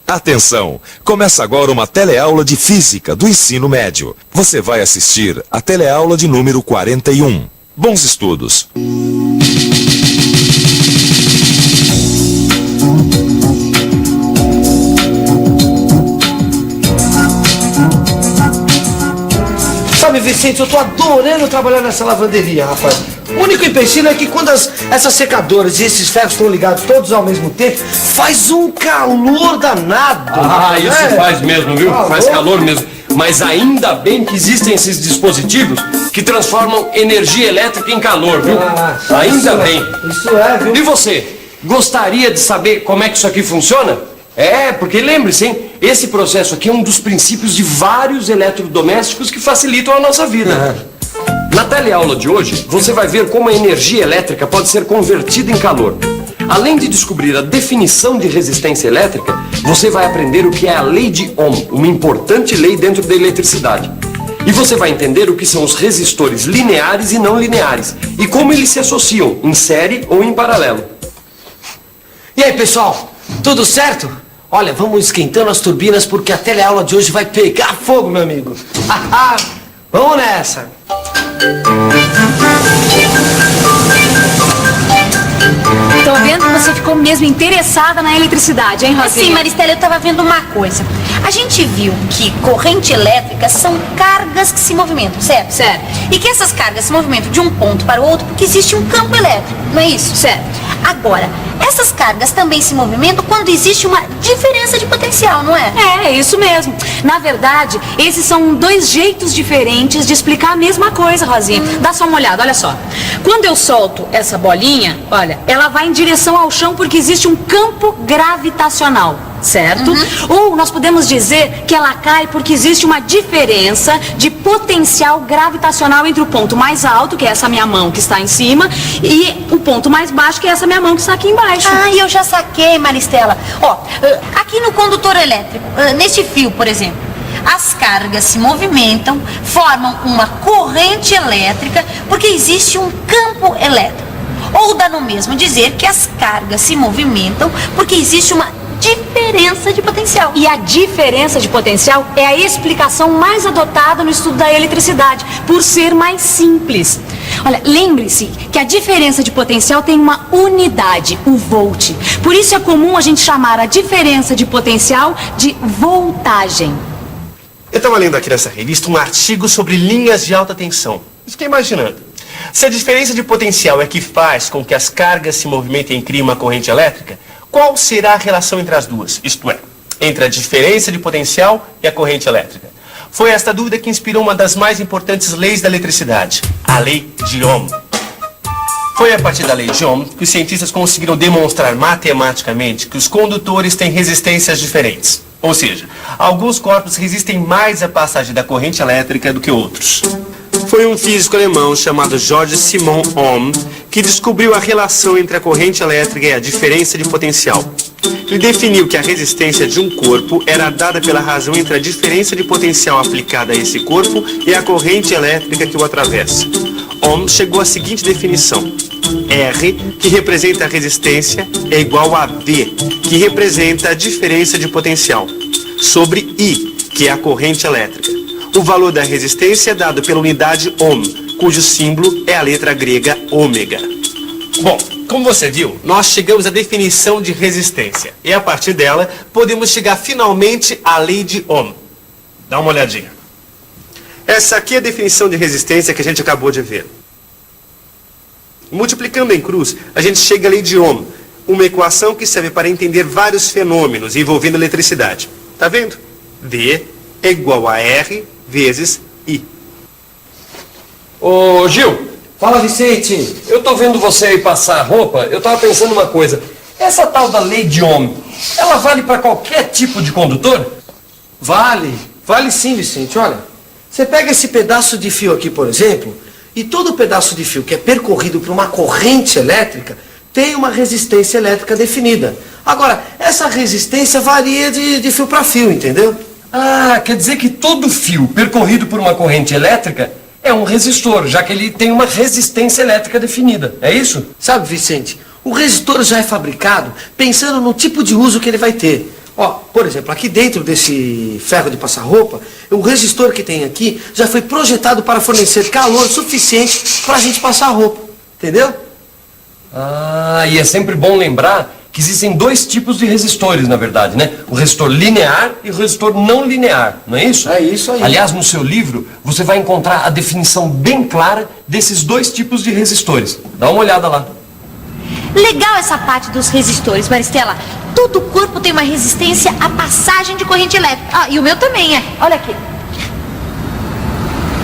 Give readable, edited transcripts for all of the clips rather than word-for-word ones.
Atenção! Começa agora uma teleaula de Física do ensino médio. Você vai assistir a teleaula de número 41. Bons estudos! Sabe, Vicente, eu tô adorando trabalhar nessa lavanderia, rapaz. O único empecilho é que quando essas secadoras e esses ferros estão ligados todos ao mesmo tempo, faz um calor danado. Ah, isso faz mesmo, viu? Faz calor mesmo. Mas ainda bem que existem esses dispositivos que transformam energia elétrica em calor, viu? Ainda bem. Isso é, viu? E você, gostaria de saber como é que isso aqui funciona? É, porque lembre-se, hein? Esse processo aqui é um dos princípios de vários eletrodomésticos que facilitam a nossa vida. Na teleaula de hoje, você vai ver como a energia elétrica pode ser convertida em calor. Além de descobrir a definição de resistência elétrica, você vai aprender o que é a lei de Ohm, uma importante lei dentro da eletricidade. E você vai entender o que são os resistores lineares e não lineares, e como eles se associam, em série ou em paralelo. E aí, pessoal, tudo certo? Olha, vamos esquentando as turbinas porque a teleaula de hoje vai pegar fogo, meu amigo. Vamos nessa. Tô vendo que você ficou mesmo interessada na eletricidade, hein, Rosinha? Sim, Maristela, eu tava vendo uma coisa. A gente viu que corrente elétrica são cargas que se movimentam, certo? Certo. E que essas cargas se movimentam de um ponto para o outro porque existe um campo elétrico, não é isso? Certo. Agora, essas cargas também se movimentam quando existe uma diferença de potencial, não é? É isso mesmo. Na verdade, esses são dois jeitos diferentes de explicar a mesma coisa, Rosinha. Dá só uma olhada, olha só. Quando eu solto essa bolinha, olha, ela vai em direção ao chão porque existe um campo gravitacional, certo? Ou nós podemos dizer que ela cai porque existe uma diferença de potencial gravitacional entre o ponto mais alto, que é essa minha mão que está em cima, e o ponto mais baixo, que é essa minha mão que está aqui embaixo. Ah, eu já saquei, Maristela. Ó, aqui no condutor elétrico, neste fio, por exemplo, as cargas se movimentam, formam uma corrente elétrica porque existe um campo elétrico. Ou dá no mesmo dizer que as cargas se movimentam porque existe uma diferença de potencial. E a diferença de potencial é a explicação mais adotada no estudo da eletricidade, por ser mais simples. Olha, lembre-se que a diferença de potencial tem uma unidade, o volt. Por isso é comum a gente chamar a diferença de potencial de voltagem. Eu estava lendo aqui nessa revista um artigo sobre linhas de alta tensão. Fiquei imaginando. Se a diferença de potencial é que faz com que as cargas se movimentem e criem uma corrente elétrica, qual será a relação entre as duas? Isto é, entre a diferença de potencial e a corrente elétrica. Foi esta dúvida que inspirou uma das mais importantes leis da eletricidade, a lei de Ohm. Foi a partir da lei de Ohm que os cientistas conseguiram demonstrar matematicamente que os condutores têm resistências diferentes. Ou seja, alguns corpos resistem mais à passagem da corrente elétrica do que outros. Foi um físico alemão chamado Georg Simon Ohm que descobriu a relação entre a corrente elétrica e a diferença de potencial. Ele definiu que a resistência de um corpo era dada pela razão entre a diferença de potencial aplicada a esse corpo e a corrente elétrica que o atravessa. Ohm chegou à seguinte definição: R, que representa a resistência, é igual a V, que representa a diferença de potencial, sobre I, que é a corrente elétrica. O valor da resistência é dado pela unidade Ohm, cujo símbolo é a letra grega ômega. Bom, como você viu, nós chegamos à definição de resistência. E a partir dela, podemos chegar finalmente à lei de Ohm. Dá uma olhadinha. Essa aqui é a definição de resistência que a gente acabou de ver. Multiplicando em cruz, a gente chega à lei de Ohm, uma equação que serve para entender vários fenômenos envolvendo eletricidade. Tá vendo? V é igual a R vezes I. Ô, Gil. Fala, Vicente. Eu tô vendo você aí passar roupa, eu tava pensando uma coisa. Essa tal da lei de Ohm, ela vale para qualquer tipo de condutor? Vale sim, Vicente. Olha, você pega esse pedaço de fio aqui, por exemplo, e todo pedaço de fio que é percorrido por uma corrente elétrica tem uma resistência elétrica definida. Agora, essa resistência varia de fio para fio, entendeu? Ah, quer dizer que todo fio percorrido por uma corrente elétrica é um resistor, já que ele tem uma resistência elétrica definida. É isso? Sabe, Vicente, o resistor já é fabricado pensando no tipo de uso que ele vai ter. Ó, por exemplo, aqui dentro desse ferro de passar roupa, o resistor que tem aqui já foi projetado para fornecer calor suficiente para a gente passar a roupa. Entendeu? Ah, e é sempre bom lembrar que existem dois tipos de resistores, na verdade, né? O resistor linear e o resistor não linear, não é isso? É isso aí. Aliás, no seu livro, você vai encontrar a definição bem clara desses dois tipos de resistores. Dá uma olhada lá. Legal essa parte dos resistores, Maristela. Todo o corpo tem uma resistência à passagem de corrente elétrica. Ah, e o meu também é. Olha aqui.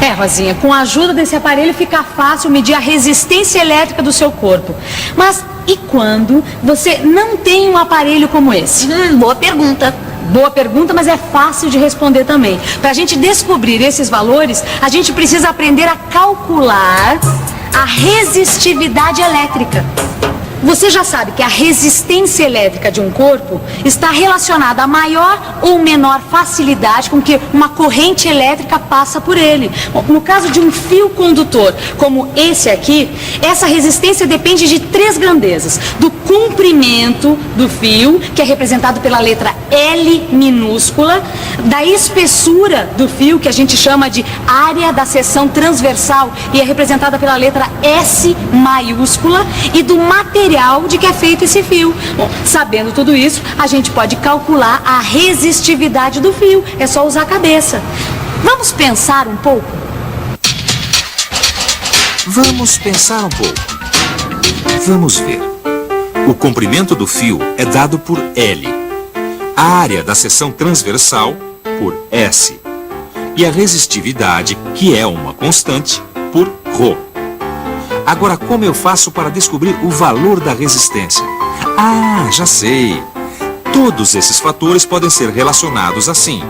É, Rosinha, com a ajuda desse aparelho fica fácil medir a resistência elétrica do seu corpo. Mas e quando você não tem um aparelho como esse? Boa pergunta. Boa pergunta, mas é fácil de responder também. Para a gente descobrir esses valores, a gente precisa aprender a calcular a resistividade elétrica. Você já sabe que a resistência elétrica de um corpo está relacionada a maior ou menor facilidade com que uma corrente elétrica passa por ele. Bom, no caso de um fio condutor, como esse aqui, essa resistência depende de três grandezas: do comprimento do fio, que é representado pela letra L minúscula, da espessura do fio, que a gente chama de área da seção transversal e é representada pela letra S maiúscula, e do material de que é feito esse fio. Bom, sabendo tudo isso, a gente pode calcular a resistividade do fio. É só usar a cabeça. Vamos pensar um pouco? Vamos pensar um pouco. Vamos ver. O comprimento do fio é dado por L. A área da seção transversal por S. E a resistividade, que é uma constante, por ρ. Agora, como eu faço para descobrir o valor da resistência? Ah, já sei. Todos esses fatores podem ser relacionados assim.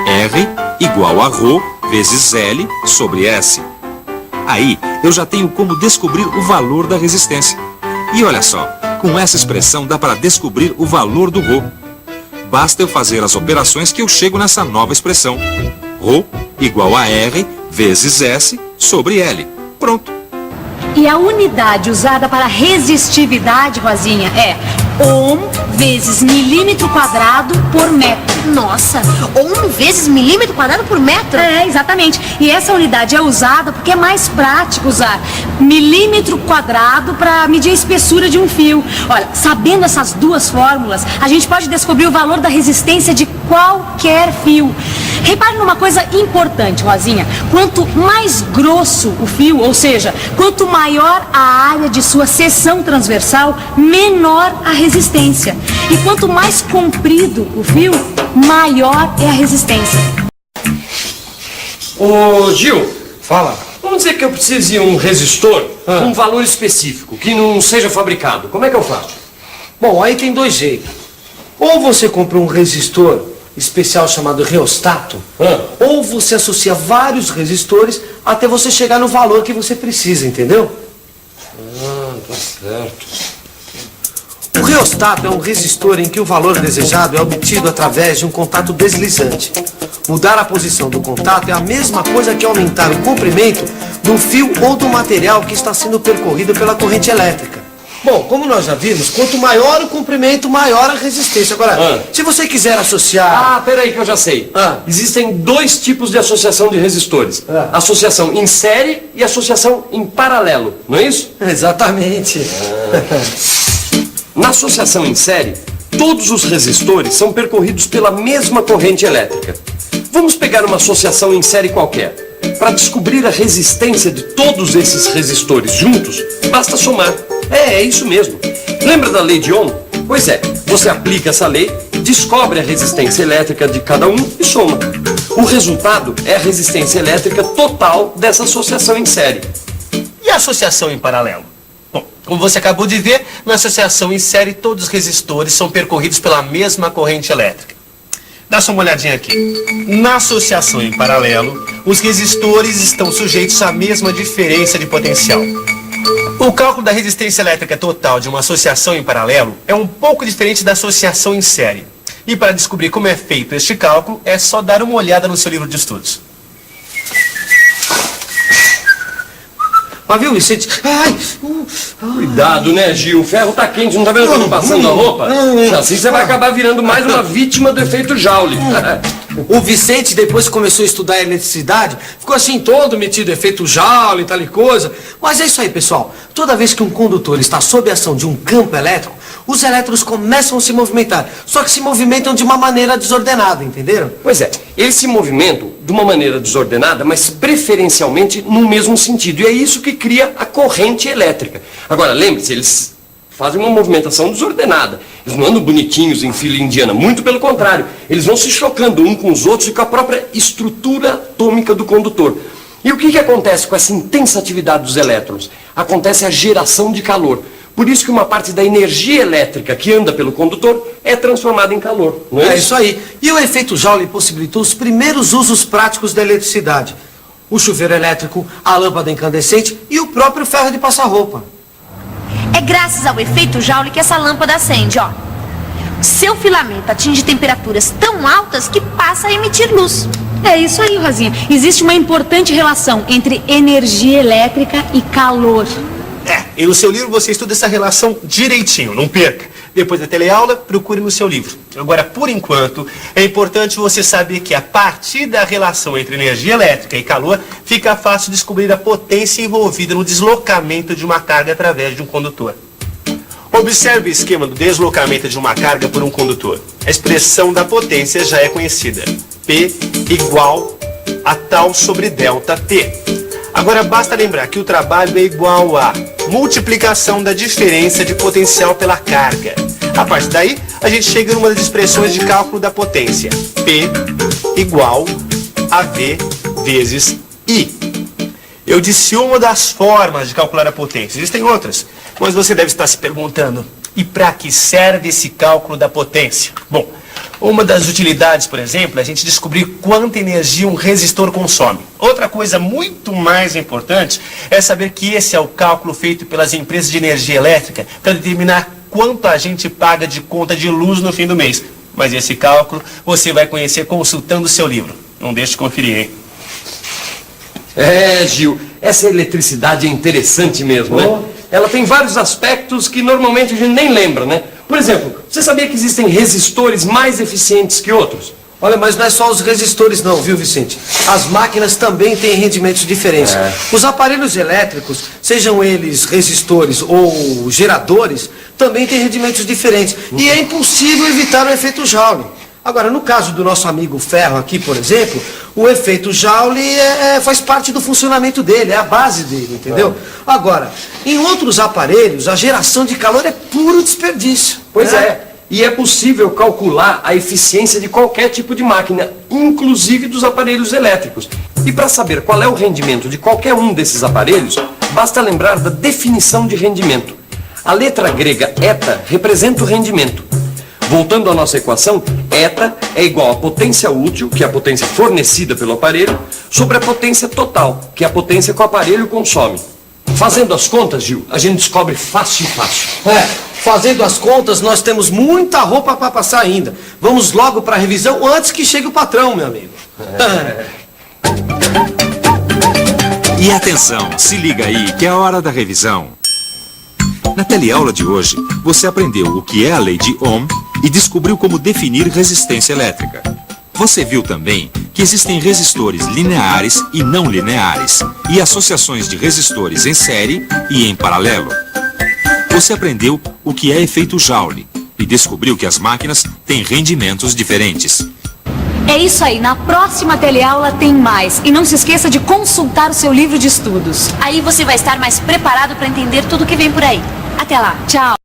R igual a ρ vezes L sobre S. Aí, eu já tenho como descobrir o valor da resistência. E olha só, com essa expressão dá para descobrir o valor do ρ. Basta eu fazer as operações que eu chego nessa nova expressão. ρ igual a R vezes S sobre L. Pronto. E a unidade usada para resistividade, Rosinha, é ohm vezes milímetro quadrado por metro. Nossa, ohm vezes milímetro quadrado por metro? É, exatamente. E essa unidade é usada porque é mais prático usar milímetro quadrado para medir a espessura de um fio. Olha, sabendo essas duas fórmulas, a gente pode descobrir o valor da resistência de qualquer fio. Repare numa coisa importante, Rosinha. Quanto mais grosso o fio, ou seja, quanto maior a área de sua seção transversal, menor a resistência. E quanto mais comprido o fio, maior é a resistência. Ô, Gil, Fala. vamos dizer que eu precise de um resistor com um valor específico, que não seja fabricado. Como é que eu faço? Bom, aí tem dois jeitos. Ou você compra um resistor especial chamado reostato, ou você associa vários resistores até você chegar no valor que você precisa, entendeu? Ah, tá certo. O reostato é um resistor em que o valor desejado é obtido através de um contato deslizante. Mudar a posição do contato é a mesma coisa que aumentar o comprimento do fio ou do material que está sendo percorrido pela corrente elétrica. Bom, como nós já vimos, quanto maior o comprimento, maior a resistência. Agora, se você quiser associar... Ah, peraí que eu já sei. Existem dois tipos de associação de resistores. Associação em série e associação em paralelo, não é isso? Exatamente. Na associação em série, todos os resistores são percorridos pela mesma corrente elétrica. Vamos pegar uma associação em série qualquer. Para descobrir a resistência de todos esses resistores juntos, basta somar. É isso mesmo. Lembra da lei de Ohm? Pois é, você aplica essa lei, descobre a resistência elétrica de cada um e soma. O resultado é a resistência elétrica total dessa associação em série. E a associação em paralelo? Bom, como você acabou de ver, na associação em série todos os resistores são percorridos pela mesma corrente elétrica. Dá só uma olhadinha aqui. Na associação em paralelo, os resistores estão sujeitos à mesma diferença de potencial. O cálculo da resistência elétrica total de uma associação em paralelo é um pouco diferente da associação em série. E para descobrir como é feito este cálculo, é só dar uma olhada no seu livro de estudos. Mas viu, Vicente? Ai, Cuidado, né, Gil? O ferro tá quente, não tá vendo que eu tô passando a roupa? Assim você vai acabar virando mais uma vítima do efeito Joule. O Vicente, depois que começou a estudar eletricidade, ficou assim todo metido, efeito Joule e tal e coisa. Mas é isso aí, pessoal. Toda vez que um condutor está sob a ação de um campo elétrico, os elétrons começam a se movimentar. Só que se movimentam de uma maneira desordenada, entenderam? Pois é, eles se movimentam de uma maneira desordenada, mas preferencialmente no mesmo sentido. E é isso que cria a corrente elétrica. Agora, lembre-se, eles fazem uma movimentação desordenada. Eles não andam bonitinhos em fila indiana, muito pelo contrário. Eles vão se chocando um com os outros e com a própria estrutura atômica do condutor. E o que acontece com essa intensa atividade dos elétrons? Acontece a geração de calor. Por isso que uma parte da energia elétrica que anda pelo condutor é transformada em calor, não é? É isso aí. E o efeito Joule possibilitou os primeiros usos práticos da eletricidade. O chuveiro elétrico, a lâmpada incandescente e o próprio ferro de passar roupa. É graças ao efeito Joule que essa lâmpada acende, ó. Seu filamento atinge temperaturas tão altas que passa a emitir luz. É isso aí, Rosinha. Existe uma importante relação entre energia elétrica e calor. E no seu livro você estuda essa relação direitinho, não perca. Depois da teleaula, procure no seu livro. Agora, por enquanto, é importante você saber que a partir da relação entre energia elétrica e calor, fica fácil descobrir a potência envolvida no deslocamento de uma carga através de um condutor. Observe o esquema do deslocamento de uma carga por um condutor. A expressão da potência já é conhecida. P igual a tal sobre delta T. Agora basta lembrar que o trabalho é igual a multiplicação da diferença de potencial pela carga. A partir daí, a gente chega numa das expressões de cálculo da potência. P igual a V vezes I. Eu disse uma das formas de calcular a potência. Existem outras, mas você deve estar se perguntando, e para que serve esse cálculo da potência? Bom, uma das utilidades, por exemplo, é a gente descobrir quanta energia um resistor consome. Outra coisa muito mais importante é saber que esse é o cálculo feito pelas empresas de energia elétrica para determinar quanto a gente paga de conta de luz no fim do mês. Mas esse cálculo você vai conhecer consultando o seu livro. Não deixe de conferir, hein? Gil, essa eletricidade é interessante mesmo, né? Ela tem vários aspectos que normalmente a gente nem lembra, né? Por exemplo, você sabia que existem resistores mais eficientes que outros? Olha, mas não é só os resistores não, viu, Vicente? As máquinas também têm rendimentos diferentes. Os aparelhos elétricos, sejam eles resistores ou geradores, também têm rendimentos diferentes. E é impossível evitar o efeito Joule. Agora, no caso do nosso amigo ferro aqui, por exemplo, o efeito Joule faz parte do funcionamento dele, é a base dele, entendeu? Agora, em outros aparelhos, a geração de calor é puro desperdício. Pois é. E é possível calcular a eficiência de qualquer tipo de máquina, inclusive dos aparelhos elétricos. E para saber qual é o rendimento de qualquer um desses aparelhos, basta lembrar da definição de rendimento. A letra grega eta representa o rendimento. Voltando à nossa equação, eta é igual à potência útil, que é a potência fornecida pelo aparelho, sobre a potência total, que é a potência que o aparelho consome. Fazendo as contas, Gil, a gente descobre fácil. Fazendo as contas, nós temos muita roupa para passar ainda. Vamos logo para a revisão antes que chegue o patrão, meu amigo. E atenção, se liga aí que é a hora da revisão. Na teleaula de hoje, você aprendeu o que é a lei de Ohm e descobriu como definir resistência elétrica. Você viu também que existem resistores lineares e não lineares, e associações de resistores em série e em paralelo. Você aprendeu o que é efeito Joule e descobriu que as máquinas têm rendimentos diferentes. É isso aí, na próxima teleaula tem mais. E não se esqueça de consultar o seu livro de estudos. Aí você vai estar mais preparado para entender tudo que vem por aí. Até lá, tchau!